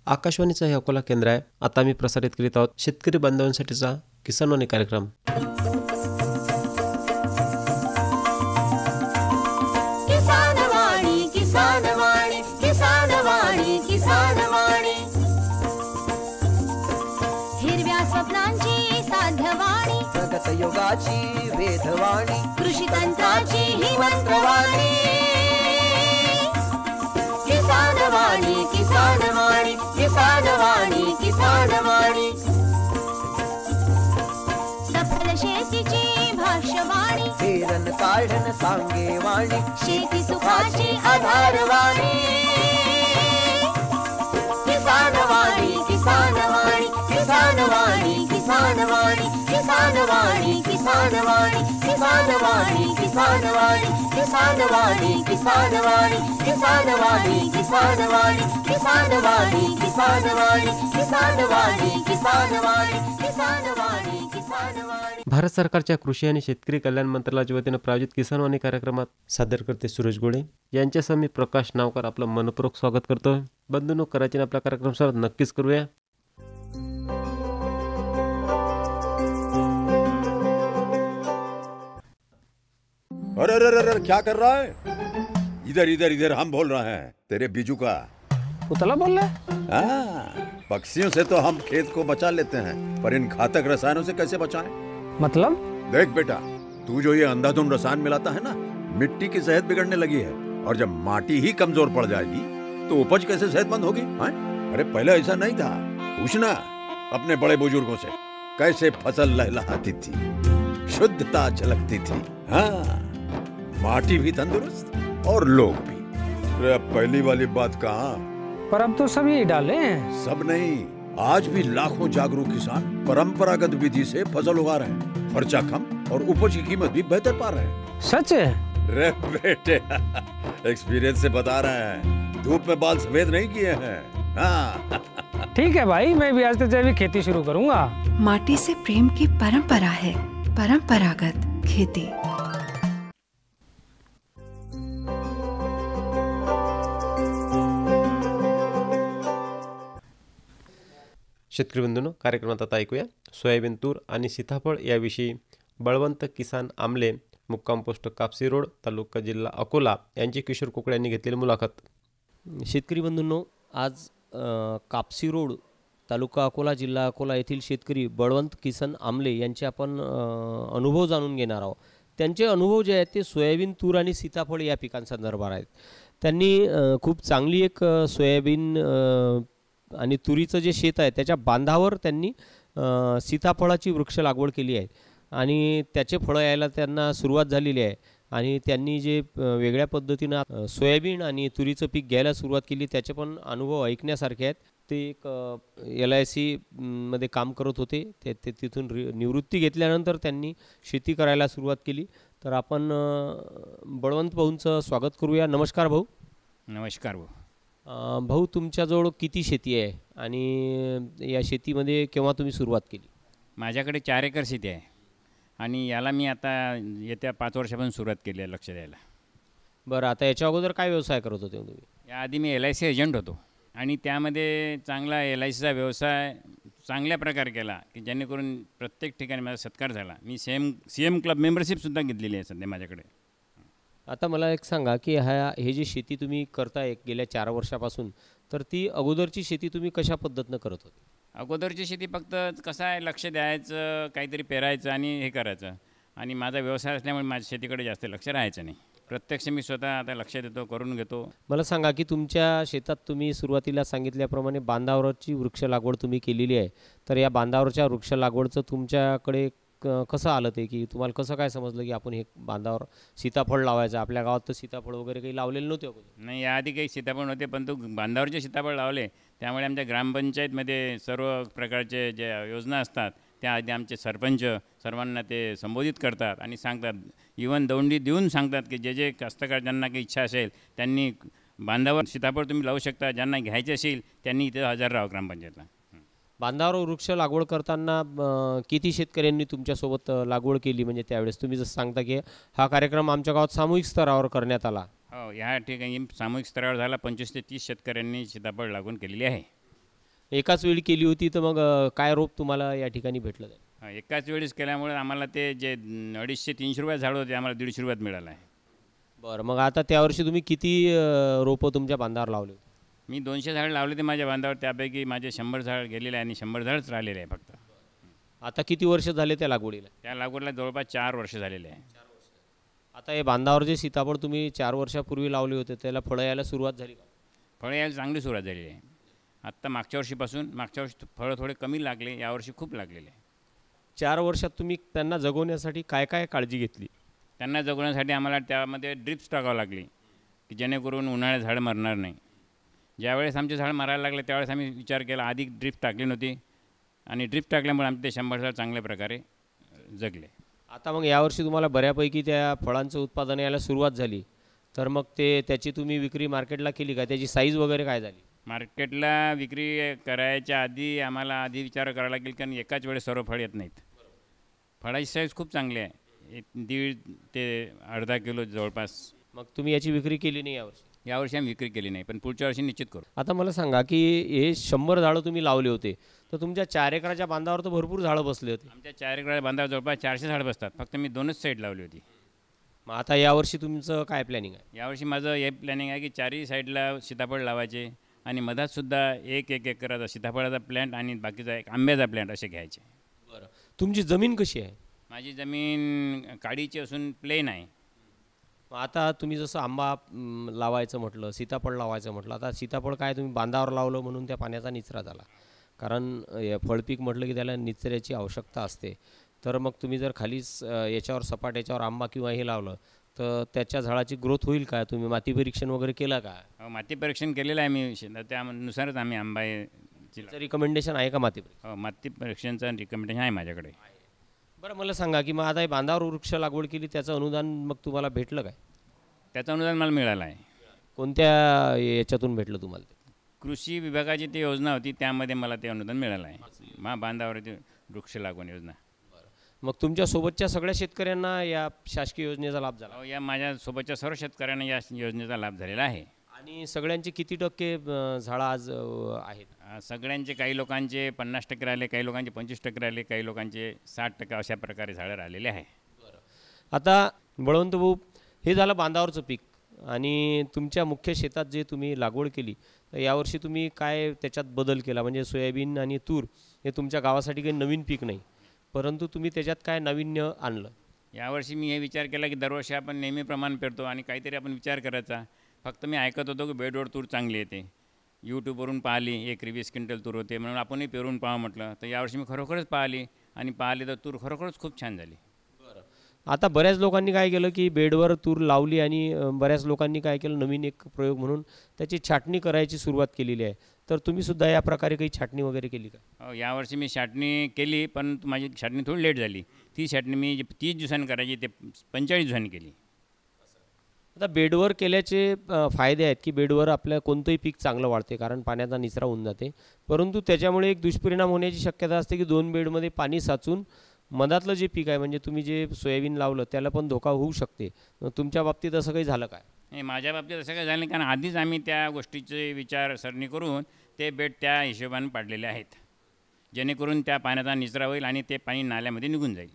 आकाशवाणीचं हे अकोला केंद्र आहे. आता मी प्रसारित करीत आहोत शेतकरी बांधवांसाठीचा किसानवाणी कार्यक्रम. किसानवाणी किसानवाणी किसानवाणी किसानवाणी हिरव्या स्वप्नांची साध्यवाणी प्रगत योगाची वेधवाणी कृषी तंत्राची ही मंत्रवाणी किसानवाणी किसानवाणी किसानवाणी किसानवाणी सफल शेतीची भाष्यवाणी पेरन काढन सांगे वाणी शेती सुखाची आधारवाणी किसानवाणी किसानवाणी किसानवाणी किसानवाणी किसानवाणी किसानवाणी किसानवाणी किसानवाणी किसानवाणी किसानवाणी किसानवाणी किसानवाणी किसानवाणी किसानवाणी किसानवाणी किसानवाणी किसानवाणी किसानवाणी. भारत सरकारच्या कृषी आणि शेतकरी कल्याण मंत्रालयाच्या वतीनं प्रायोजित किसानवाणी कार्यक्रमात सादर करते सुरेश गोळे यांच्यासह मी प्रकाश नावकर आपलं मनपूर्वक स्वागत करतो. बंधूंनो, करायचे आपला कार्यक्रम सुरुवात नक्कीच करूया. अरे अरे अरे अरे, क्या कर रहा है? इधर इधर इधर, हम बोल रहे हैं तेरे बीजू का. उतला बोल रहा है? हाँ, पक्षियों से तो हम खेत को बचा लेते हैं, पर इन घातक रसायनों से कैसे बचाएं? मतलब? देख बेटा, तू जो ये अंधाधुंध रसायन मिलाता है ना, मिट्टी की सेहत बिगड़ने लगी है. और जब माटी ही कमजोर पड़ जाएगी तो उपज कैसे सेहतमंद होगी? हाँ? अरे पहले ऐसा नहीं था. पूछना अपने बड़े बुजुर्गों से, कैसे फसल लहलहाती थी, शुद्धता झलकती थी. हाँ, माटी भी तंदुरुस्त और लोग भी. अरे पहली वाली बात कहाँ? पर अब तो सभी डाले हैं. सब नहीं, आज भी लाखों जागरूक किसान परंपरागत विधि से फसल उगा रहे हैं. खर्चा कम और उपज की कीमत भी बेहतर पा रहे हैं. सच है? रे बेटे, एक्सपीरियंस से बता रहे हैं. धूप में बाल सफेद नहीं किए हैं. हाँ. ठीक है भाई, मैं भी आज से जैविक खेती शुरू करूंगा. माटी से प्रेम की परंपरा है. परंपरागत खेती. शेतकरी बंधूंनो, कार्यक्रमात आता ऐकूया सोयाबीन, तूर आणि सीताफळ याविषयी बळवंत किसान आमले, मुक्काम पोस्ट कापसी रोड, तालुका जिल्हा अकोला यांची किशोर कुकडे यांनी घेतलेली मुलाखत. शेतकरी बंधूंनो, आज कापसी रोड, तालुका अकोला, जिल्हा अकोला येथील शेतकरी बळवंत किसन आमले यांचे आपण अनुभव जाणून घेणार आहोत. त्यांचे अनुभव जे आहेत ते सोयाबीन, तूर आणि सीताफळ या पिकांसंदर्भात आहेत. त्यांनी खूप चांगली एक सोयाबीन आणि तुरीचं जे शेत आहे त्याच्या बांधावर त्यांनी सीताफळाची वृक्ष लागवड केली आहे आणि त्याचे फळं यायला त्यांना सुरुवात झालेली आहे. आणि त्यांनी जे वेगळ्या पद्धतीनं सोयाबीन आणि तुरीचं पीक घ्यायला सुरुवात केली त्याचे पण अनुभव ऐकण्यासारखे आहेत. ते एक LIC मध्ये काम करत होते. ते तिथून निवृत्ती घेतल्यानंतर त्यांनी शेती करायला सुरुवात केली. तर आपण बळवंत भाऊंचं स्वागत करूया. नमस्कार भाऊ. नमस्कार भाऊ. भाऊ, तुमच्याजवळ किती शेती आहे आणि या शेतीमध्ये केव्हा तुम्ही सुरुवात केली? माझ्याकडे 4 एकर शेती आहे आणि याला मी आता येत्या 5 वर्षापासून सुरुवात केली आहे लक्ष द्यायला. बरं, आता याच्या अगोदर काय व्यवसाय करत होते तुम्ही? याआधी मी LIC एजंट होतो आणि त्यामध्ये चांगला LICचा व्यवसाय चांगल्या प्रकारे केला की जेणेकरून प्रत्येक ठिकाणी माझा सत्कार झाला. मी CM क्लब मेंबरशिपसुद्धा घेतलेली आहे सध्या माझ्याकडे. आता मला एक सांगा की हे जी शेती तुम्ही करताय गेल्या 4 वर्षापासून, तर ती अगोदरची शेती तुम्ही कशा पद्धतीनं करत होती? अगोदरची शेती फक्त कसं आहे, लक्ष द्यायचं, काहीतरी पेरायचं आणि हे करायचं. आणि माझा व्यवसाय असल्यामुळे माझ्या शेतीकडे जास्त लक्ष राहायचं नाही. प्रत्यक्ष मी स्वतः आता लक्ष देतो, करून घेतो. मला सांगा की तुमच्या शेतात तुम्ही सुरुवातीला सांगितल्याप्रमाणे बांधावरची वृक्ष लागवड तुम्ही केलेली आहे. तर या बांधावरच्या वृक्ष लागवडचं तुमच्याकडे कसं आलं ते, की तुम्हाला कसं काय समजलं की आपण हे बांधावर सीताफळ लावायचं? आपल्या गावात तर सीताफळ वगैरे काही लावलेलं नव्हते अगोदर. नाही, याआधी काही सीताफळ नव्हते, पण तो बांधावरचे सीताफळ लावले. त्यामुळे आमच्या ग्रामपंचायतमध्ये सर्व प्रकारचे जे योजना असतात त्या आधी आमचे सरपंच सर्वांना ते संबोधित करतात आणि सांगतात. इवन दौंडी देऊन सांगतात की जे कास्तकार ज्यांना काही इच्छा असेल त्यांनी बांधावर सीताफळ तुम्ही लावू शकता. ज्यांना घ्यायचे असेल त्यांनी इथे हजर राहावं ग्रामपंचायतला. बांधावर वृक्ष लागवड करताना किती शेतकऱ्यांनी तुमच्यासोबत लागवड केली? म्हणजे त्यावेळेस तुम्ही जसं सांगता की हा कार्यक्रम आमच्या गावात सामूहिक स्तरावर करण्यात आला. हो, ह्या ठिकाणी सामूहिक स्तरावर झाला. 25 ते 30 शेतकऱ्यांनी सीताफळ लागवड केलेली आहे. एकाच वेळी केली होती तर मग काय रोप तुम्हाला या ठिकाणी भेटलं जाईल? एकाच वेळेस केल्यामुळे आम्हाला ते जे 250-300 रुपये झाड होते आम्हाला 150 रुपयात मिळालं आहे. बरं, मग आता त्यावर्षी तुम्ही किती रोपं तुमच्या बांधावर लावले होते? मी 200 झाड लावले ते माझ्या बांधावर, त्यापैकी माझे 100 झाड गेलेले आहे आणि 100 झाडच राहिलेले आहे फक्त. आता किती वर्ष झाले त्या लागवडीला? त्या लागवडीला जवळपास 4 वर्ष झालेले आहे. आता हे बांधावर जे सीताफळ तुम्ही 4 वर्षापूर्वी लावले होते त्याला फळं यायला सुरुवात झाली का? फळं यायला चांगली सुरुवात झालेली आहे. आत्ता मागच्या वर्षी फळं थोडे कमी लागले, यावर्षी खूप लागलेले आहे. 4 वर्षात तुम्ही त्यांना जगवण्यासाठी काय काय काळजी घेतली? त्यांना जगवण्यासाठी आम्हाला त्यामध्ये ड्रिप्स टाकावं लागली की जेणेकरून उन्हाळ्यात झाड मरणार नाही. ज्यावेळेस आमचे झाड मरायला लागले त्यावेळेस आम्ही विचार केला, आधी ड्रिप टाकली नव्हती आणि ड्रिप टाकल्यामुळे आमचे 100 झाड चांगल्या प्रकारे जगले. आता मग यावर्षी तुम्हाला बऱ्यापैकी त्या फळांचं उत्पादन यायला सुरुवात झाली, तर मग त्याची तुम्ही विक्री मार्केटला केली का? त्याची साईज वगैरे काय झाली? मार्केटला विक्री करायच्या आधी आम्हाला विचार करावा लागेल, कारण एकाच वेळेस सर्व फळ येत नाहीत. फळाची साईज खूप चांगली आहे, 1.5 ते अर्धा किलो जवळपास. मग तुम्ही याची विक्री केली नाही यावर्षी? यावर्षी आम्ही विक्री केली नाही, पण पुढच्या वर्षी निश्चित करू. आता मला सांगा की हे 100 झाडं तुम्ही लावले होते, तर तुमच्या 4 एकराच्या बांधावर तर भरपूर झाडं बसले होते. आमच्या 4 एकराच्या बांधावर जवळपास 400 झाडं बसतात, फक्त मी 2च साईड लावली होती. मग आता यावर्षी तुमचं काय प्लॅनिंग आहे? यावर्षी माझं हे प्लॅनिंग आहे की 4ही साईडला सीताफळ लावायचे आणि मधातसुद्धा 1 एकराचा सीताफळाचा प्लॅन्ट आणि बाकीचा एक आंब्याचा प्लॅन्ट असे घ्यायचे. बरं, तुमची जमीन कशी आहे? माझी जमीन काडीची असून प्लेन आहे. आता तुम्ही जसं आंबा लावायचं म्हटलं, सीताफळ लावायचं म्हटलं, आता सीताफळ काय तुम्ही बांधावर लावलं म्हणून त्या पाण्याचा निचरा झाला, कारण फळपीक म्हटलं की त्याला निचऱ्याची आवश्यकता असते. तर मग तुम्ही जर खालीच याच्यावर सपाट याच्यावर आंबा किंवा हे लावलं तर त्याच्या झाडाची ग्रोथ होईल का? तुम्ही माती परीक्षण वगैरे केलं का? माती परीक्षण केलेलं आहे मी, त्यानुसारच आम्ही आंब्याची रिकमेंडेशन आहे का माती परीक्षण? माती परीक्षणचं रिकमेंडेशन आहे माझ्याकडे. बरं, मला सांगा की मग आता हे बांधावर वृक्ष लागवड केली त्याचं अनुदान मग तुम्हाला भेटलं काय? त्याचं अनुदान मला मिळालं आहे. कोणत्या याच्यातून भेटलं तुम्हाला? कृषी विभागाची ती योजना होती, त्यामध्ये मला ते अनुदान मिळालं आहे, बांधावर वृक्ष लागवड योजना. मग तुमच्या सोबतच्या सगळ्या शेतकऱ्यांना या शासकीय योजनेचा लाभ झाला? या माझ्यासोबतच्या सर्व शेतकऱ्यांना या योजनेचा लाभ झालेला आहे. आणि सगळ्यांचे किती टक्के झाडं आज आहेत? सगळ्यांचे, काही लोकांचे 50% राहिले, काही लोकांचे 25% राहिले, काही लोकांचे 60% अशा प्रकारे झाडं राहिलेले आहे. बरं, आता बळवंत भाऊ, हे झालं बांधावरचं पीक. आणि तुमच्या मुख्य शेतात जे तुम्ही लागवड केली तर यावर्षी तुम्ही काय त्याच्यात बदल केला? म्हणजे सोयाबीन आणि तूर हे तुमच्या गावासाठी काही नवीन पीक नाही, परंतु तुम्ही त्याच्यात काय नाविन्य आणलं? यावर्षी मी हे विचार केला की दरवर्षी आपण नेहमीप्रमाणे पेरतो आणि काहीतरी आपण विचार करायचा. फक्त मी ऐकत होतो की बेडवर तूर चांगली येते, यूट्यूबवरून पाहिली, 20 क्विंटल तूर होते, म्हणून आपणही पेरून पाहावं म्हटलं. तर यावर्षी मी खरोखरच पाहिली तर तूर खरोखरच खूप छान झाली. बरं, आता बऱ्याच लोकांनी काय केलं की बेडवर तूर लावली आणि बऱ्याच लोकांनी काय केलं, नवीन एक प्रयोग म्हणून त्याची छाटणी करायची सुरुवात केलेली आहे. तर तुम्ही सुद्धा या प्रकारे काही छाटणी वगैरे केली का? यावर्षी मी छाटणी केली, पण माझी छाटणी थोडी लेट झाली. ती छाटणी मी 30 दिवसांनी करायची ते 45 दिवसांनी केली. आता बेडवर केल्याचे फायदे आहेत की बेडवर आपल्या कोणतंही पीक चांगलं वाढते, कारण पाण्याचा निचरा होऊन जाते. परंतु त्याच्यामुळे एक दुष्परिणाम होण्याची शक्यता असते की 2 बेडमध्ये पाणी साचून मधातलं जे पीक आहे, म्हणजे तुम्ही जे सोयाबीन लावलं त्याला पण धोका होऊ शकते. तुमच्या बाबतीत असं काही झालं काय? नाही, माझ्या बाबतीत असं काही झालं नाही, कारण आधीच आम्ही त्या गोष्टीचे विचारसरणी करून ते बेड त्या हिशोबाने पाडलेले आहेत, जेणेकरून त्या पाण्याचा निचरा होईल आणि ते पाणी नाल्यामध्ये निघून जाईल.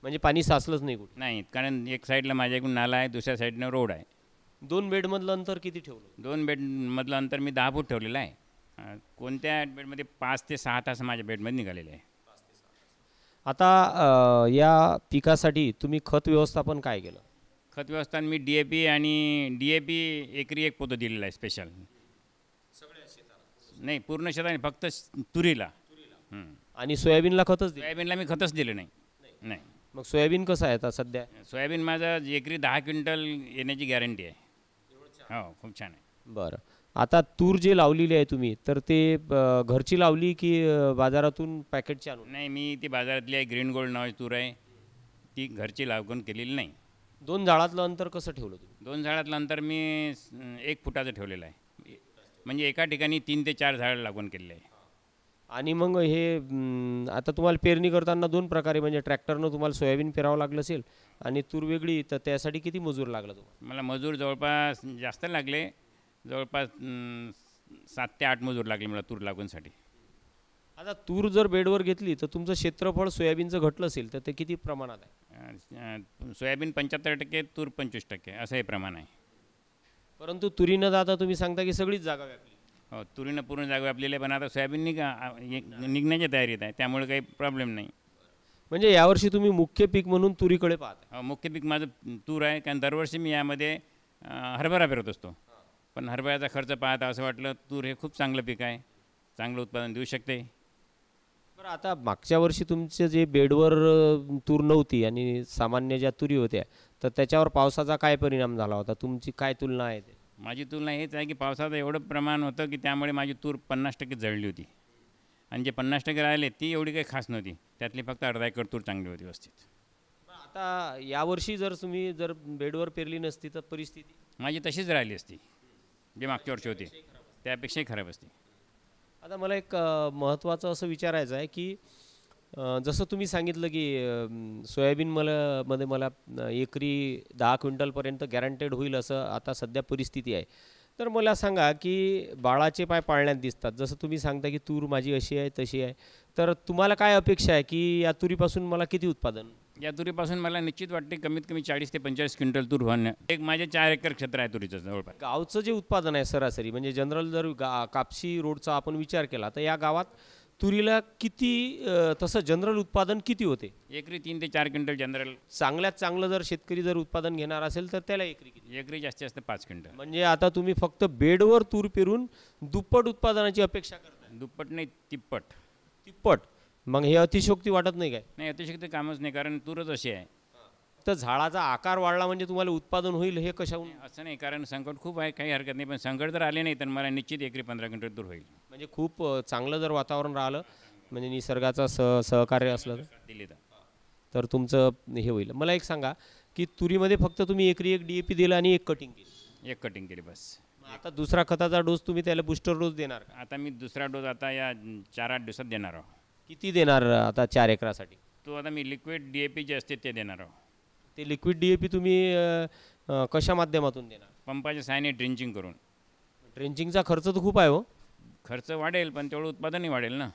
म्हणजे पाणी साचलंच नाही कुठे? नाही, कारण एक साईडला माझ्याकडून नाला आहे, दुसऱ्या साईडनं रोड आहे. 2 बेडमधलं अंतर किती ठेवलं? 2 बेडमधलं अंतर मी 10 फूट ठेवलेलं आहे. कोणत्या बेडमध्ये 5 ते 6 तास माझ्या बेडमध्ये निघालेले आहे. आता या पिकासाठी तुम्ही खत व्यवस्थापन काय केलं? खत व्यवस्थापन मी DAP एकरी 1 पोतं दिलेलं आहे स्पेशल. सगळ्या शेताला? नाही, पूर्ण शेताने, फक्त तुरीला. आणि सोयाबीनला खतच दिलं? सोयाबीनला मी खतच दिलं नाही. मग सोयाबीन कसं आहे आता सध्या? सोयाबीन माझं एकरी 10 क्विंटल येण्याची गॅरंटी आहे. हो, खूप छान आहे. बरं, आता तूर जे लावलेली आहे तुम्ही, तर ते घरची लावली की बाजारातून पॅकेटची आणून? नाही, मी ती बाजारातली आहे, ग्रीन गोल्ड नावाची तूर आहे, ती घरची लागवण केलेली नाही. 2 झाडातलं अंतर कसं ठेवलं तुम्ही? 2 झाडातलं अंतर मी 1 फुटाचं ठेवलेलं आहे, म्हणजे एका ठिकाणी 3 ते 4 झाड लागवण केलेलं आहे. आणि मग हे आता तुम्हाला पेरणी करताना 2 प्रकारे, म्हणजे ट्रॅक्टरनं तुम्हाला सोयाबीन पेरावं लागलं असेल आणि तूर वेगळी, तर त्यासाठी किती मजूर लागला तुम्हाला? मला मजूर जवळपास जास्त लागले, जवळपास 7 ते 8 मजूर लागले मला तूर लागवणसाठी. आता तूर जर बेडवर घेतली तर तुमचं क्षेत्रफळ सोयाबीनचं घटलं असेल तर ते किती प्रमाणात आहे? सोयाबीन 75%, तूर 25% असं हे प्रमाण आहे. परंतु तुरीनं जाता तुम्ही सांगता की सगळीच जागा व्यापली. हो, तुरीनं पूर्ण जागा व्यापलेली आहे, पण आता सोयाबीन निघण्याच्या तयारीत आहे, त्यामुळे काही प्रॉब्लेम नाही. म्हणजे यावर्षी तुम्ही मुख्य पीक म्हणून तुरीकडे पाहता. मुख्य पीक माझं तूर आहे, कारण दरवर्षी मी यामध्ये हरभरा पेरत असतो. पण हरभऱ्याचा खर्च पाहता असं वाटलं तूर हे खूप चांगलं पीक आहे, चांगलं उत्पादन देऊ शकते. बरं, आता मागच्या वर्षी तुमचे जे बेडवर तूर नव्हती आणि सामान्य ज्या तुरी होत्या तर त्याच्यावर पावसाचा काय परिणाम झाला होता? तुमची काय तुलना आहे ते? माझी तुलना हेच आहे की पावसाचं एवढं प्रमाण होतं की त्यामुळे माझी तूर 50% जळली होती, आणि जे 50% राहिले ती एवढी काही खास नव्हती, त्यातली फक्त अर्धा एकर तूर चांगली होती व्यवस्थित. आता यावर्षी जर तुम्ही जर बेडवर पेरली नसती तर परिस्थिती माझी तशीच राहिली असती, जे मागच्या वर्षी होती त्यापेक्षाही खराब असते. आता मला एक महत्त्वाचं असं विचारायचं आहे की जसं तुम्ही सांगितलं की सोयाबीनमध्ये मला एकरी 10 क्विंटलपर्यंत गॅरंटेड होईल असं आता सध्या परिस्थिती आहे. तर मला सांगा की बाळाचे पाय पाळण्यात दिसतात, जसं तुम्ही सांगता की तूर माझी अशी आहे तशी आहे, तर तुम्हाला काय अपेक्षा आहे की या तुरीपासून मला किती उत्पादन? या तुरीपासून मला निश्चित वाटते कमीत कमी 40 ते 45 क्विंटल तूर होणं. एक माझे 4 एकर क्षेत्र आहे तुरीचं जवळपास. गावचं जे उत्पादन आहे सरासरी म्हणजे जनरल जर कापसी रोडचा आपण विचार केला तर या गावात तुरीला किती तसं जनरल उत्पादन किती होते? एकरी 3 ते 4 क्विंटल जनरल. चांगल्यात चांगलं जर शेतकरी जर उत्पादन घेणार असेल तर त्याला एकरी किती? एकरी जास्तीत जास्त 5 क्विंटल. म्हणजे आता तुम्ही फक्त बेडवर तूर पेरून दुप्पट उत्पादनाची अपेक्षा करता? दुप्पट नाही, तिप्पट. तिप्पट. मग हे अतिशयोक्ती वाटत नाही काय? नाही, अतिशयोक्ती कामच नाही, कारण तूरच अशी आहे. तर झाडाचा आकार वाढला म्हणजे तुम्हाला उत्पादन होईल हे कशाहून? असं नाही, कारण संकट खूप आहे, काही हरकत नाही, पण संकट जर आले नाही तर मला निश्चित एकरी 15 क्विंटल तूर होईल. म्हणजे खूप चांगलं जर वातावरण राहिलं म्हणजे निसर्गाचा सहकार्य असलं दिले तर तुमचं हे होईल. मला एक सांगा की तुरीमध्ये फक्त तुम्ही एकरी 1 DAP दिला आणि 1 कटिंग केली? 1 कटिंग केली बस. आता दुसरा खताचा डोस तुम्ही त्याला बुस्टर डोस देणार का? आता मी दुसरा डोस आता या 4-8 दिवसात देणार आहोत. किती देणार आता 4 एकरासाठी? तो आता मी लिक्विड DAP जे असते ते देणार आहोत. ते लिक्विड DAP तुम्ही कशा माध्यमातून देणार? पंपाच्या सहाय्याने ड्रिंचिंग करून. ड्रिंचिंगचा खर्च तर खूप आहे हो. खर्च वाढेल पण तेवढं उत्पादनही वाढेल ना.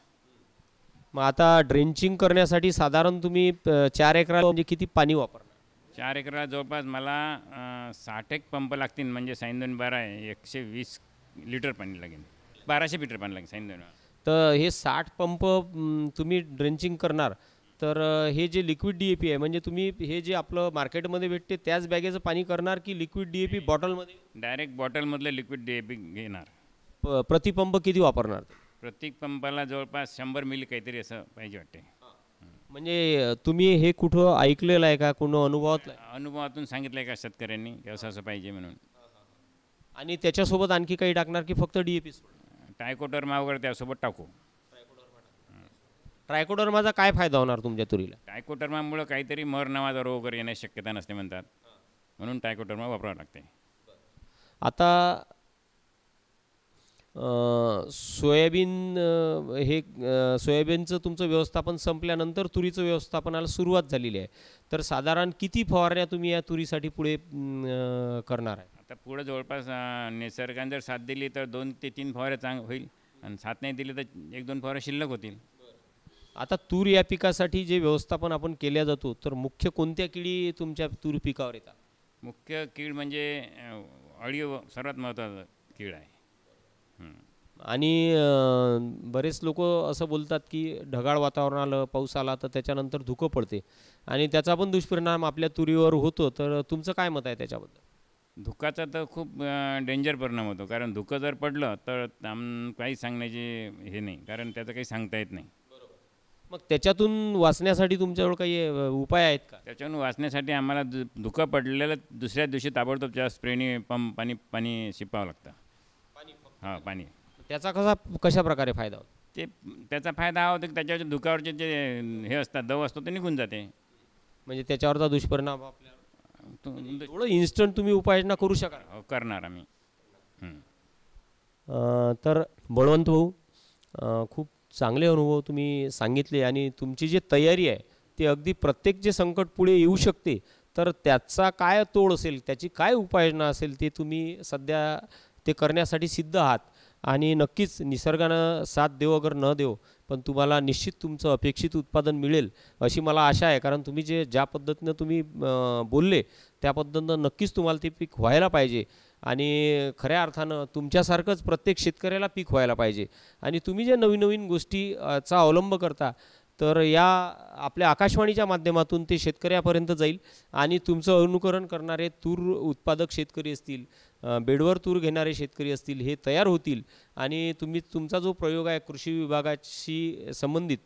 मग आता ड्रेंचिंग करण्यासाठी साधारण तुम्ही 4 एकराला म्हणजे किती पाणी वापरणार? 4 एकराला जवळपास मला 60 एक पंप लागतील, म्हणजे 12 आहे 120 लिटर पाणी लागेल, 1200 लिटर पाणी लागेल 12. तर हे 60 पंप तुम्ही ड्रेंचिंग करणार तर हे जे लिक्विड DAP आहे म्हणजे तुम्ही हे जे आपलं मार्केटमध्ये भेटते त्याच बॅगेचं पाणी करणार की लिक्विड DAP बॉटलमध्ये? डायरेक्ट बॉटलमधलं लिक्विड DAP घेणार. प्रतिपंप किती वापरणार? प्रत्येक पंपाला जवळपास 100 मिली काहीतरी असं पाहिजे वाटते. म्हणजे तुम्ही हे कुठं ऐकलेलं आहे का, कुठं अनुभवात? अनुभवातून सांगितलं आहे का शेतकऱ्यांनी की असं असं पाहिजे म्हणून. आणि त्याच्यासोबत आणखी काही टाकणार की फक्त DAP? ट्रायकोडर्मा वगैरे त्यासोबत टाकू. ट्रायकोडर्माचा काय फायदा होणार तुमच्या तुरीला? ट्रायकोडर्मामुळे काहीतरी मर नावाचा रोग वगैरे येण्याची शक्यता नसते म्हणतात, म्हणून ट्रायकोडर्मा वापरावं लागते. आता सोयाबीन हे सोयाबीनचं तुमचं व्यवस्थापन संपल्यानंतर तुरीचं व्यवस्थापनाला सुरुवात झालेली आहे, तर साधारण किती फवारण्या तुम्ही या तुरीसाठी पुढे करणार आहे? आता पुढे जवळपास निसर्गाने जर साथ दिली तर 2 ते 3 फवारे होईल, आणि साथ नाही दिली तर 1-2 फवारे शिल्लक होतील. आता तूर या पिकासाठी जे व्यवस्थापन आपण केल्या जातो तर मुख्य कोणत्या किडी तुमच्या तूर पिकावर येतात? मुख्य कीड म्हणजे अळी सर्वात महत्त्वाचं कीड आहे. आणि बरेच लोक असं बोलतात की ढगाळ वातावरण आलं, पाऊस आला तर त्याच्यानंतर धुकं पडते आणि त्याचा पण दुष्परिणाम आपल्या तुरीवर होतो, तर तुमचं काय मत आहे त्याच्याबद्दल? धुक्याचा तर खूप डेंजर परिणाम होतो, कारण धुकं जर पडलं तर काही सांगण्याचे हे नाही, कारण त्याचं काही सांगता येत नाही. मग त्याच्यातून वाचण्यासाठी तुमच्याजवळ काही उपाय आहेत का? त्याच्यातून वाचण्यासाठी आम्हाला धुकं पडलेलं दुसऱ्या दिवशी ताबडतोब त्या स्प्रेने पाणी शिपावं लागतं. हां, पाणी. त्याचा कशा प्रकारे फायदा होतो? त्याचा फायदा हा होतो की त्याच्यावरच्या धुक्यावरचे जे हे असतात दव असतो ते निघून जाते. म्हणजे त्याच्यावरचा दुष्परिणाम आपल्याला थोडं इन्स्टंट तुम्ही उपाययोजना करू शकाल? करणार आम्ही. तर बळवंत भाऊ, खूप चांगले अनुभव तुम्ही सांगितले आणि तुमची जी तयारी आहे ती अगदी प्रत्येक जे संकट पुढे येऊ शकते तर त्याचा काय तोड असेल, त्याची काय उपाययोजना असेल ते तुम्ही सध्या ते करण्यासाठी सिद्ध आहात. आणि नक्कीच निसर्गानं साथ देव अगर न देव पण तुम्हाला निश्चित तुमचं अपेक्षित उत्पादन मिळेल अशी मला आशा आहे. कारण तुम्ही ज्या पद्धतीनं तुम्ही बोलले त्या पद्धतीनं नक्कीच तुम्हाला ते पीक व्हायला पाहिजे आणि खऱ्या अर्थानं तुमच्यासारखंच प्रत्येक शेतकऱ्याला पीक व्हायला पाहिजे. आणि तुम्ही जे नवीन नवीन गोष्टीचा अवलंब करता तर या आपल्या आकाशवाणीच्या माध्यमातून ते शेतकऱ्यापर्यंत जाईल आणि तुमचं अनुकरण करणारे तूर उत्पादक शेतकरी असतील, बेडवर तूर घेणारे शेतकरी असतील हे तयार होतील. आणि तुमचा जो प्रयोग आहे कृषी विभागाशी संबंधित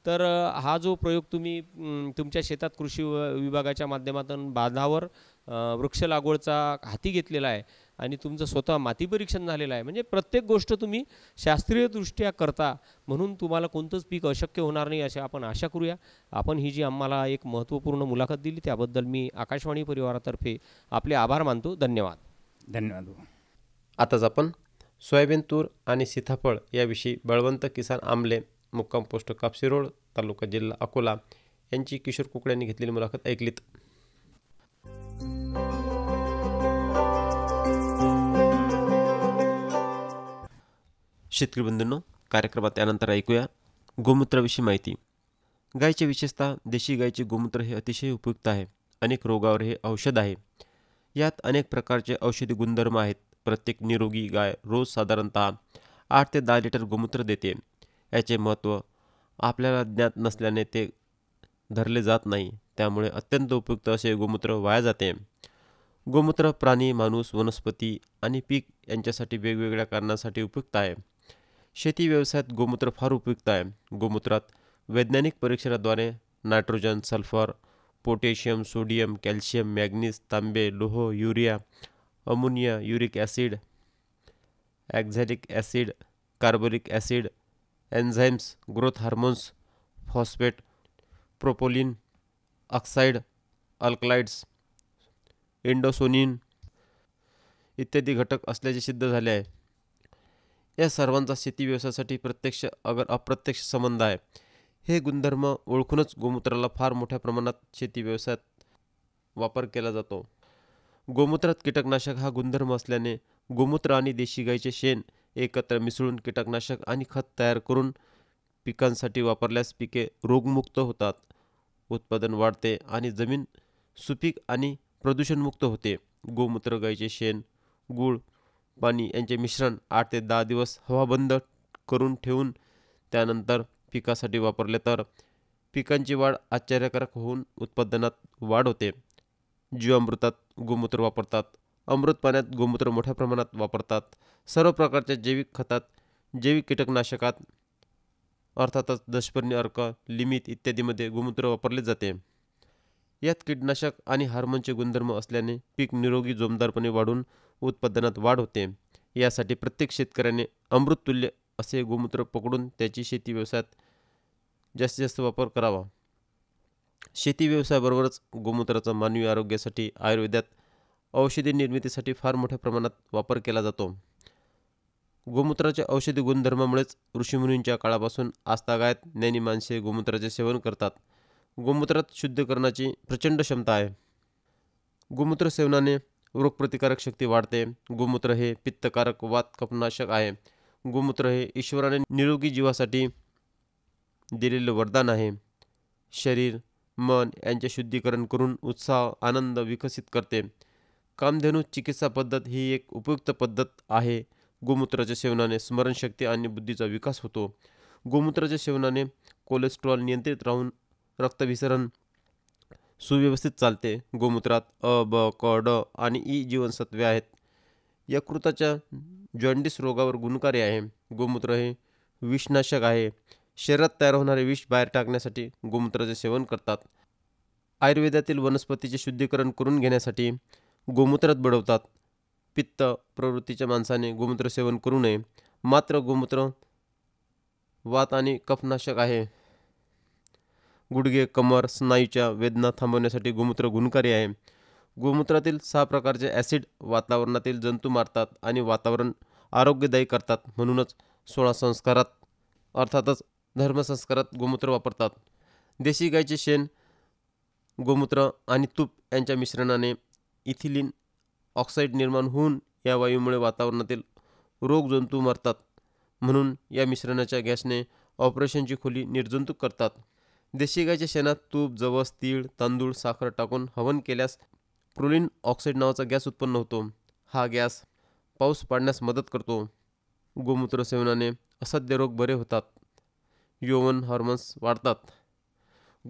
तर हा जो प्रयोग तुम्ही तुमच्या शेतात कृषी विभागाच्या माध्यमातून बांधावर वृक्ष लागवडचा हाती घेतलेला आहे आणि तुमचं स्वतः माती परीक्षण झालेलं आहे. म्हणजे प्रत्येक गोष्ट तुम्ही शास्त्रीयदृष्ट्या करता म्हणून तुम्हाला कोणतंच पीक अशक्य होणार नाही अशी आपण आशा करूया. आपण ही जी आम्हाला एक महत्त्वपूर्ण मुलाखत दिली त्याबद्दल मी आकाशवाणी परिवारातर्फे आपले आभार मानतो. धन्यवाद. धन्यवाद. आताच आपण सोयाबीन, तूर आणि सीताफळ याविषयी बळवंत किसान आमले, मुक्काम पोस्ट कापसी रोड, तालुका जिल्हा अकोला यांची किशोर कुकडे यांनी घेतलेली मुलाखत ऐकलीत. शेतकरी बंधूंनो, कार्यक्रमात त्यानंतर ऐकूया गोमूत्राविषयी माहिती. गायचे विशेषतः देशी गायचे गोमूत्र हे अतिशय उपयुक्त आहे. अनेक रोगावर हे औषध आहे. यात अनेक प्रकारचे औषधी गुणधर्म आहेत. प्रत्येक निरोगी गाय रोज साधारणतः 8 ते 10 लिटर गोमूत्र देते. याचे महत्त्व आपल्याला ज्ञात नसल्याने ते धरले जात नाही. त्यामुळे अत्यंत उपयुक्त असे गोमूत्र वाया जाते. गोमूत्र प्राणी, माणूस, वनस्पती आणि पीक यांच्यासाठी वेगवेगळ्या कारणासाठी उपयुक्त आहे. शेती व्यवसायात गोमूत्र फार उपयुक्त आहे. गोमूत्रात वैज्ञानिक परीक्षणाद्वारे nitrogen, sulphur, potassium, sodium, calcium, manganese, तांबे, लोह, urea, ammonia, uric acid, oxalic acid, carbonic acid, enzymes, growth hormones, phosphate, प्रोपोलिन, ऑक्साईड, अल्कलाइड्स, एंडोसोनिन इत्यादी घटक असल्याचे सिद्ध झाले आहे. या सर्वांचा शेती व्यवसायासाठी प्रत्यक्ष अगर अप्रत्यक्ष संबंध आहे. हे गुणधर्म ओळखूनच गोमूत्राला फार मोठ्या प्रमाणात शेती व्यवसायात वापर केला जातो. गोमूत्रात कीटकनाशक हा गुणधर्म असल्याने गोमूत्र आणि देशी गाईचे शेण एकत्र मिसळून कीटकनाशक आणि खत तयार करून पिकांसाठी वापरल्यास पिके रोगमुक्त होतात, उत्पादन वाढते आणि जमीन सुपीक आणि प्रदूषणमुक्त होते. गोमूत्र, गाईचे शेण, गूळ, पाणी यांचे मिश्रण 8 ते 10 दिवस हवाबंद करून ठेवून त्यानंतर पिकासाठी वापरले तर पिकांची वाढ आश्चर्यकारक होऊन उत्पादनात वाढ होते. जीवामृतात गोमूत्र वापरतात. अमृत पाण्यात गोमूत्र मोठ्या प्रमाणात वापरतात. सर्व प्रकारच्या जैविक खतात, जैविक कीटकनाशकात अर्थातच दशपर्णी अर्क, लिमित इत्यादीमध्ये गोमूत्र वापरले जाते. यात कीटनाशक आणि हार्मोनचे गुणधर्म असल्याने पीक निरोगी जोमदारपणे वाढून उत्पादनात वाढ होते. यासाठी प्रत्येक शेतकऱ्याने अमृततुल्य असे गोमूत्र पकडून त्याची शेती व्यवसायात जास्तीत जास्त वापर करावा. शेती व्यवसायाबरोबरच गोमूत्राचा मानवी आरोग्यासाठी आयुर्वेदात औषधी निर्मितीसाठी फार मोठ्या प्रमाणात वापर केला जातो. गोमूत्राच्या औषधी गुणधर्मामुळेच ऋषीमुनींच्या काळापासून आजतागायत ज्ञानी माणसे गोमूत्राचे सेवन करतात. गोमूत्रात शुद्धीकरणाची प्रचंड क्षमता आहे. गोमूत्र सेवनाने रोगप्रतिकारक शक्ती वाढते. गोमूत्र हे पित्तकारक वात कफनाशक आहे. गोमूत्र हे ईश्वराने निरोगी जीवासाठी दिलेले वरदान आहे. शरीर, मन यांचे शुद्धीकरण करून उत्साह, आनंद विकसित करते. कामधेनू चिकित्सा पद्धत ही एक उपयुक्त पद्धत आहे. गोमूत्राच्या सेवनाने स्मरणशक्ती आणि बुद्धीचा विकास होतो. गोमूत्राच्या सेवनाने कोलेस्ट्रॉल नियंत्रित राहून रक्तभिसरण सुव्यवस्थित चालते. गोमूत्रात अ, ब, क, ड आणि ई जीवनसत्वे आहेत. यकृताच्या जॉन्डिस रोगावर गुणकारी आहे. गोमूत्र हे विषनाशक आहे. शरीरात तयार होणारे विष बाहेर टाकण्यासाठी गोमूत्राचे सेवन करतात. आयुर्वेदातील वनस्पतीचे शुद्धीकरण करून घेण्यासाठी गोमूत्रात बडवतात. पित्त प्रवृत्तीच्या माणसाने गोमूत्र सेवन करू नये. मात्र गोमूत्र वात आणि कफनाशक आहे. गुडघे, कमर, स्नायूच्या वेदना थांबवण्यासाठी गोमूत्र गुणकारी आहे. गोमूत्रातील 6 प्रकारचे ॲसिड वातावरणातील जंतू मारतात आणि वातावरण आरोग्यदायी करतात. म्हणूनच 16 संस्कारात अर्थातच धर्मसंस्कारात गोमूत्र वापरतात. देशी गायचे शेण, गोमूत्र आणि तूप यांच्या मिश्रणाने इथिलीन ऑक्साईड निर्माण होऊन या वायूमुळे वातावरणातील रोगजंतू मरतात. म्हणून या मिश्रणाच्या गॅसने ऑपरेशनची खोली निर्जंतुक करतात. देशी गायच्या शेणात तूप, जवस, तीळ, तांदूळ, साखर टाकून हवन केल्यास प्रोलिन ऑक्साईड नावाचा गॅस उत्पन्न होतो. हा गॅस पाऊस पाडण्यास मदत करतो. गोमूत्र सेवनाने असाध्य रोग बरे होतात. यौवन हार्मोन्स वाढतात.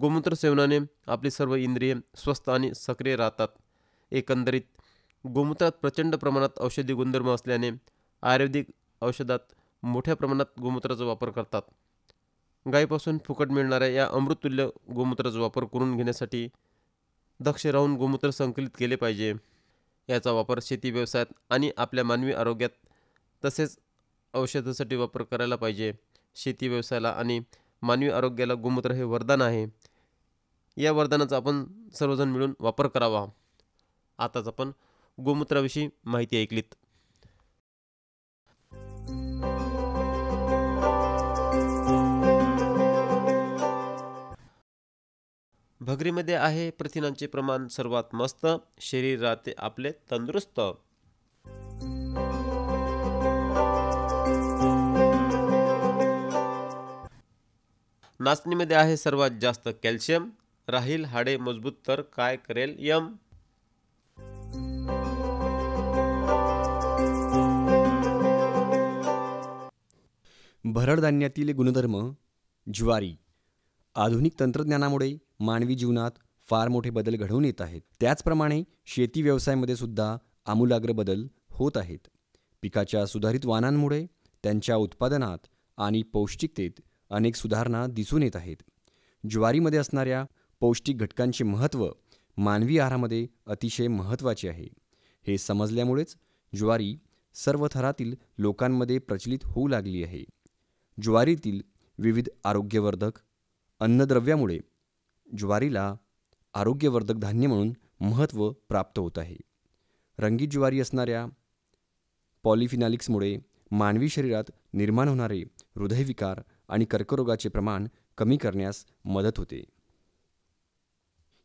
गोमूत्र सेवनाने आपली सर्व इंद्रिये स्वस्थ आणि सक्रिय राहतात. एकंदरीत गोमूत्रात प्रचंड प्रमाणात औषधी गुणधर्म असल्याने आयुर्वेदिक औषधात मोठ्या प्रमाणात गोमूत्राचा वापर करतात. गायीपासून फुकट मिळणाऱ्या या अमृततुल्य गोमूत्राचा वापर करून घेण्यासाठी दक्ष राहून गोमूत्र संकलित केले पाहिजे. याचा वापर शेती व्यवसायात आणि आपल्या मानवी आरोग्यात तसेच औषधासाठी वापर करायला पाहिजे. शेती व्यवसायाला आणि मानवी आरोग्याला गोमूत्र हे वरदान आहे. या वरदानाचा आपण सर्वजण मिळून वापर करावा. आताच आपण गोमूत्राविषयी माहिती ऐकलीत. भगरीमध्ये आहे प्रथिनांचे प्रमाण सर्वात मस्त. शरीर राहते आपले तंदुरुस्त. नाचणीमध्ये आहे सर्वात जास्त कॅल्शियम. राहील हाडे मजबूत तर काय करेल यम. भरड धान्यातील गुणधर्म. ज्वारी. आधुनिक तंत्रज्ञानामुळे मानवी जीवनात फार मोठे बदल घडवून येत आहेत. त्याचप्रमाणे शेती व्यवसायामध्ये सुद्धा आमूलाग्र बदल होत आहेत. पिकाच्या सुधारित वाणांमुळे त्यांच्या उत्पादनात आणि पौष्टिकतेत अनेक सुधारणा दिसून येत आहेत. ज्वारीमध्ये असणाऱ्या पौष्टिक घटकांचे महत्त्व मानवी आहारामध्ये अतिशय महत्त्वाचे आहे. हे समजल्यामुळेच ज्वारी सर्व थरातील लोकांमध्ये प्रचलित होऊ लागली आहे. ज्वारीतील विविध आरोग्यवर्धक अन्नद्रव्यामुळे ज्वारीला आरोग्यवर्धक धान्य म्हणून महत्त्व प्राप्त होत आहे. रंगीत ज्वारी असणाऱ्या पॉलिफिनॉलिक्समुळे मानवी शरीरात निर्माण होणारे हृदयविकार आणि कर्करोगाचे प्रमाण कमी करण्यास मदत होते.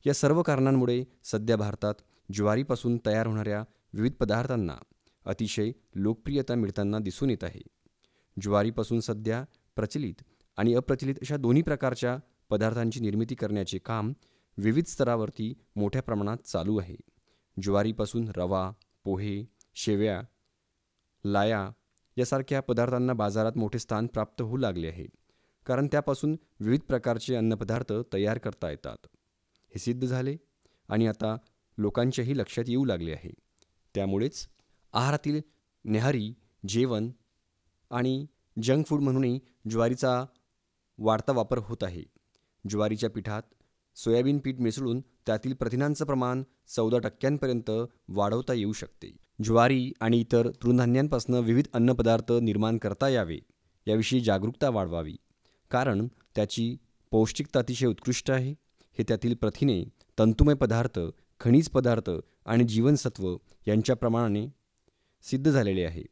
या सर्व कारणांमुळे सध्या भारतात ज्वारीपासून तयार होणाऱ्या विविध पदार्थांना अतिशय लोकप्रियता मिळताना दिसून येत आहे. ज्वारीपासून सध्या प्रचलित आणि अप्रचलित अशा दोन्ही प्रकारच्या पदार्थांची निर्मिती करण्याचे काम विविध स्तरावरती मोठ्या प्रमाणात चालू आहे. ज्वारीपासून रवा, पोहे, शेवया, लाया यासारख्या पदार्थांना बाजारात मोठे स्थान प्राप्त होऊ लागले आहे. कारण त्यापासून विविध प्रकारचे अन्नपदार्थ तयार करता येतात. हे सिद्ध झाले आणि आता लोकांच्याही लक्षात येऊ लागले आहे. त्यामुळेच आहारातील न्याहारी जेवण आणि जंक फूड म्हणूनही ज्वारीचा वाढता वापर होत आहे. ज्वारीच्या पिठात सोयाबीन पीठ मिसळून त्यातील प्रथिनांचं प्रमाण 14% वाढवता येऊ शकते. ज्वारी आणि इतर तृणधान्यांपासून विविध अन्नपदार्थ निर्माण करता यावे याविषयी जागरूकता वाढवावी. कारण त्याची पौष्टिकता अतिशय उत्कृष्ट आहे. हे त्यातील प्रथिने, तंतुमय पदार्थ, खनिज पदार्थ आणि जीवनसत्व यांच्या प्रमाणाने सिद्ध झालेले आहे.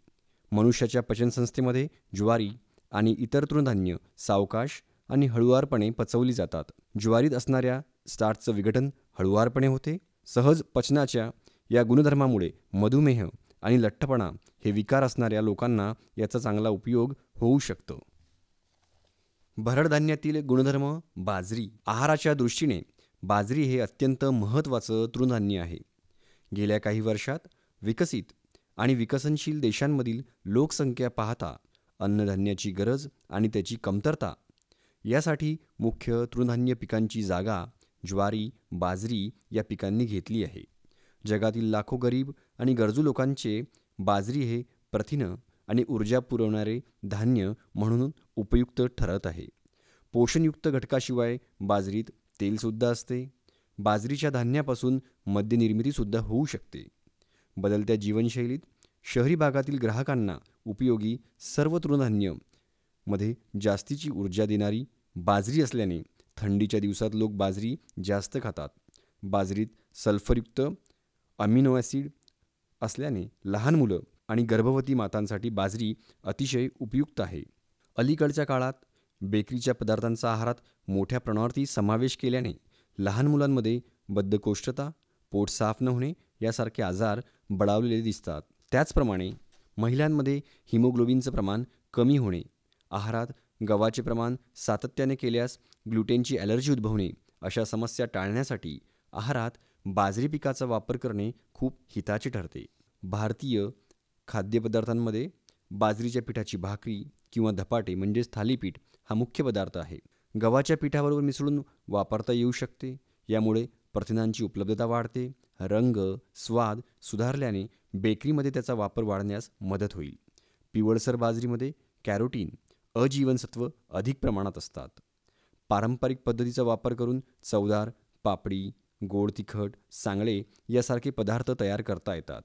मनुष्याच्या पचनसंस्थेमध्ये ज्वारी आणि इतर तृणधान्य सावकाश आणि हळुवारपणे पचवली जातात. ज्वारीत असणाऱ्या स्टार्चचं विघटन हळुवारपणे होते. सहज पचनाच्या या गुणधर्मामुळे मधुमेह आणि लठ्ठपणा हे विकार असणाऱ्या लोकांना याचा चांगला उपयोग होऊ शकतो. भरडधान्यातील गुणधर्म. बाजरी. आहाराच्या दृष्टीने बाजरी हे अत्यंत महत्त्वाचं तृणधान्य आहे. गेल्या काही वर्षात विकसित आणि विकसनशील देशांमधील लोकसंख्या पाहता अन्नधान्याची गरज आणि त्याची कमतरता यासाठी मुख्य तृणधान्य पिकांची जागा ज्वारी, बाजरी या पिकांनी घेतली आहे. जगातील लाखो गरीब आणि गरजू लोकांचे बाजरी हे प्रथिनं आणि ऊर्जा पुरवणारे धान्य म्हणून उपयुक्त ठरत आहे. पोषणयुक्त घटकाशिवाय बाजरीत तेलसुद्धा असते. बाजरीच्या धान्यापासून मद्यनिर्मितीसुद्धा होऊ शकते. बदलत्या जीवनशैलीत शहरी भागातील ग्राहकांना उपयोगी सर्व तृणधान्य मध्ये जास्तीची ऊर्जा देणारी बाजरी असल्याने थंडीच्या दिवसात लोक बाजरी जास्त खातात. बाजरीत सल्फरयुक्त अमिनो ॲसिड असल्याने लहान मुलं आणि गर्भवती मातांसाठी बाजरी अतिशय उपयुक्त आहे. अलीकडच्या काळात बेकरीच्या पदार्थांचा आहारात मोठ्या प्रमाणावरती समावेश केल्याने लहान मुलांमध्ये बद्धकोष्ठता, पोट साफ न होणे यासारखे आजार बळावलेले दिसतात. त्याचप्रमाणे महिलांमध्ये हिमोग्लोबिनचं प्रमाण कमी होणे, आहारात गव्हाचे प्रमाण सातत्याने केल्यास ग्लुटेनची ॲलर्जी उद्भवणे अशा समस्या टाळण्यासाठी आहारात बाजरी पिकाचा वापर करणे खूप हिताचे ठरते. भारतीय खाद्यपदार्थांमध्ये बाजरीच्या पिठाची भाकरी किंवा धपाटे म्हणजेच थालीपीठ हा मुख्य पदार्थ आहे. गव्हाच्या पिठाबरोबर मिसळून वापरता येऊ शकते. यामुळे प्रथिनांची उपलब्धता वाढते. रंग, स्वाद सुधारल्याने बेकरीमध्ये त्याचा वापर वाढण्यास मदत होईल. पिवळसर बाजरीमध्ये कॅरोटीन, अजीवनसत्व अधिक प्रमाणात असतात. पारंपरिक पद्धतीचा वापर करून चवदार पापडी, गोड तिखट, सांगळे यासारखे पदार्थ तयार करता येतात.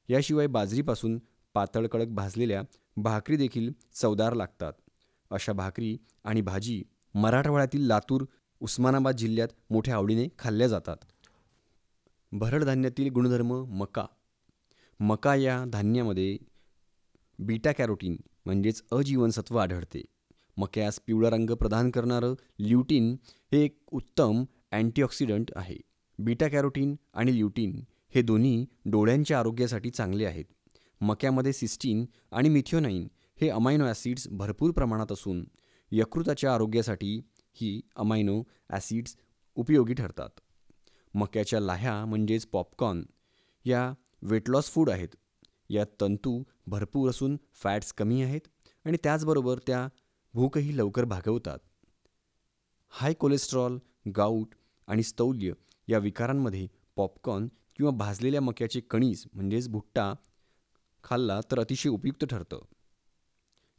याशिवाय बाजरीपासून पातळ कडक भाजलेल्या भाकरी देखील चवदार लागतात. अशा भाकरी आणि भाजी मराठवाड्यातील लातूर, उस्मानाबाद जिल्ह्यात मोठ्या आवडीने खाल्ल्या जातात. भरड धान्यातील गुणधर्म मका. मका या धान्यामध्ये बीटा कॅरोटीन म्हणजेच अजीवनसत्व आढळते. मक्यास पिवळा रंग प्रदान करणारं ल्युटीन हे एक उत्तम अँटीऑक्सिडंट आहे. बीटा कॅरोटीन आणि ल्युटीन हे दोन्ही डोळ्यांच्या आरोग्यासाठी चांगले आहेत. मक्यामध्ये सिस्टीन आणि मिथिओनाइन हे अमायनो ॲसिड्स भरपूर प्रमाणात असून यकृताच्या आरोग्यासाठी ही अमायनो ॲसिड्स उपयोगी ठरतात. मक्याच्या लाह्या म्हणजेच पॉपकॉर्न या वेट लॉस फूड आहेत. यात तंतू भरपूर असून फॅट्स कमी आहेत आणि त्याचबरोबर त्या भूकही लवकर भागवतात. हाय कोलेस्ट्रॉल, गाऊट आणि स्थौल्य या विकारांमध्ये पॉपकॉर्न किंवा भाजलेल्या मक्याचे कणीस म्हणजेच भुट्टा खाल्ला तर अतिशय उपयुक्त ठरतं.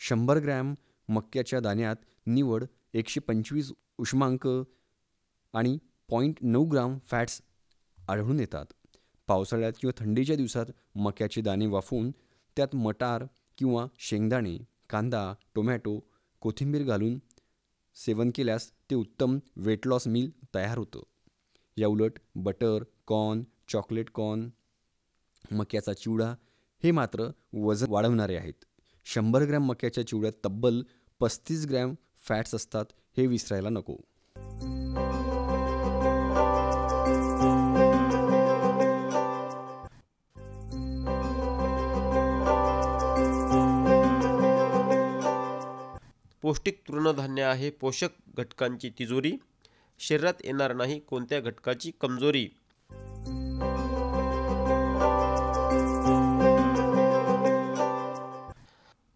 100 ग्रॅम मक्याच्या दाण्यात निवड 125 उष्मांक आणि 0.9 ग्राम फॅट्स आढळून येतात. पावसाळ्यात किंवा थंडीच्या दिवसात मक्याचे दाणे वाफवून त्यात मटार किंवा शेंगदाणे, कांदा, टोमॅटो, कोथिंबीर घालून सेवन केल्यास ते उत्तम वेट लॉस मील तयार होतं. याउलट बटर, कॉर्न, चॉकलेट कॉर्न, मक्याचा चिवडा हे मात्र वजन वाढवणारे आहेत. 100 ग्रॅम मक्याच्या चिवड्यात तब्बल 35 ग्रॅम फॅट्स असतात. हे विसरायला नको. पौष्टिक तृणधान्य आहे पोषक घटकांची तिजोरी, शरीरात येणार नाही कोणत्या घटकाची कमजोरी.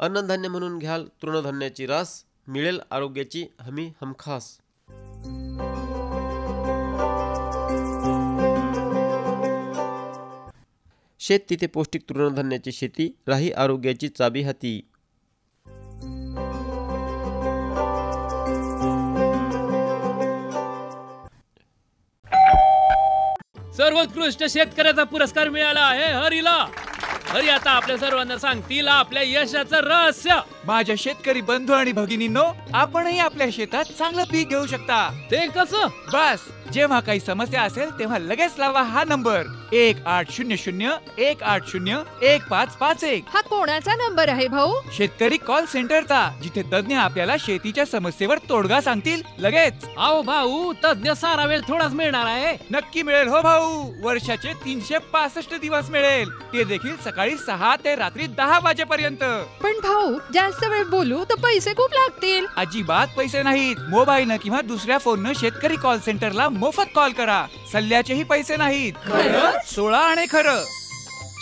अन्नधान्य म्हणून घ्याल तृणधान्याची रास, मिळेल आरोग्याची हमी हमखास. शेत तिथे पौष्टिक तृणधान्याची शेती, राही आरोग्याची चाबी हाती. सर्वोत्कृष्ट शेतकऱ्याचा पुरस्कार मिळाला आहे हरीला. हरी आता आपल्या सर्वांना सांगतील आपल्या यशाचं रहस्य. माझ्या शेतकरी बंधू आणि भगिनींनो, आपणही आपल्या शेतात चांगलं पीक घेऊ शकता. ते कसं? बस जेव्हा काही समस्या असेल तेव्हा लगेच लावा हा नंबर 1800-180-1551. हा कोणाचा नंबर आहे भाऊ? शेतकरी कॉल सेंटरचा, जिथे तज्ञ आपल्याला शेतीच्या समस्येवर तोडगा सांगतील लगेच. अहो भाऊ, तज्ञ सारा वेळ थोडाच मिळणार आहे. नक्की मिळेल हो भाऊ. वर्षाचे 365 दिवस मिळेल, ते देखील सकाळी 6 ते रात्री 10 वाजेपर्यंत. पण भाऊ, जास्त वेळ बोलू तर पैसे खूप लागतील. अजिबात पैसे नाहीत. मोबाईलनं किंवा दुसऱ्या फोननं शेतकरी कॉल सेंटरला मोफत कॉल करा. सल्ल्याचेही पैसे नाहीत. 16 आणि खरं.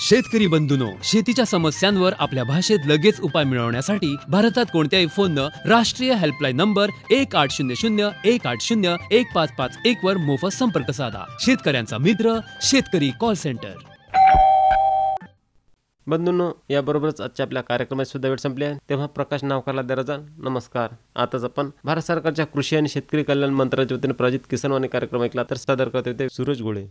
शेतकरी बंधूंनो, शेतीच्या समस्यांवर आपल्या भाषेत लगेच उपाय मिळवण्यासाठी भारतात कोणत्याही फोननं राष्ट्रीय हेल्पलाईन नंबर 1800-180-1551 वर मोफत संपर्क साधा. शेतकऱ्यांचा मित्र शेतकरी कॉल सेंटर. बंधूंनो, याबरोबरच आजच्या आपल्या कार्यक्रमाची सुद्धा वेळ संपली आहे. तेव्हा प्रकाश नावकारला द्या रजा. नमस्कार. आताच आपण भारत सरकारच्या कृषी आणि शेतकरी कल्याण मंत्रालयाच्या वतीने प्रायोजित किसान वाणी कार्यक्रम ऐकला. तर सादर करते ते सूरज गोळे.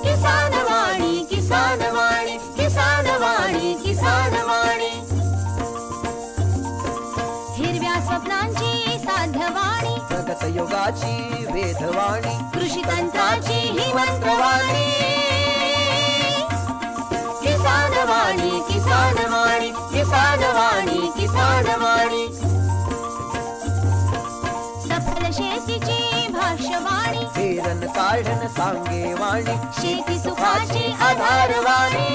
किसान वाणी, किसान वाणी, किसान वाणी, किसान वाणी. हिरव्या स्वप्नांची साध्यवाणी, प्रगत योगाची वेधवाणी, कृषी तंत्राची ही मंत्रवाणी. किसान वाणी, किसान वाणी, किसान वाणी, किसान वाणी. सफल शेतीची भाष्यवाणी, हेरन काढन सांगे वाणी शेती सुखाची आधारवाणी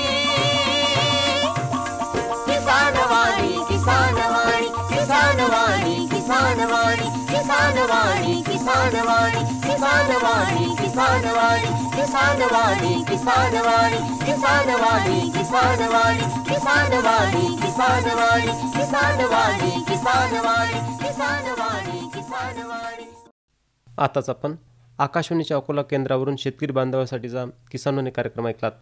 किसान वाणी किसान वाणी किसान वाणी किसान वाणी किसान वाणी किसान वाणी किसान वाणी किसान वाणी किसान वाणी किसान वाणी किसान वाणी किसान वाणी किसान वाणी किसान वाणी किसान वाणी किसान वाणी किसान वाणी किसान वाणी. आताच आपण आकाशवाणीच्या अकोला केंद्रावरून शेतकरी बांधवांसाठीचा किसानवाणी कार्यक्रम ऐकलात.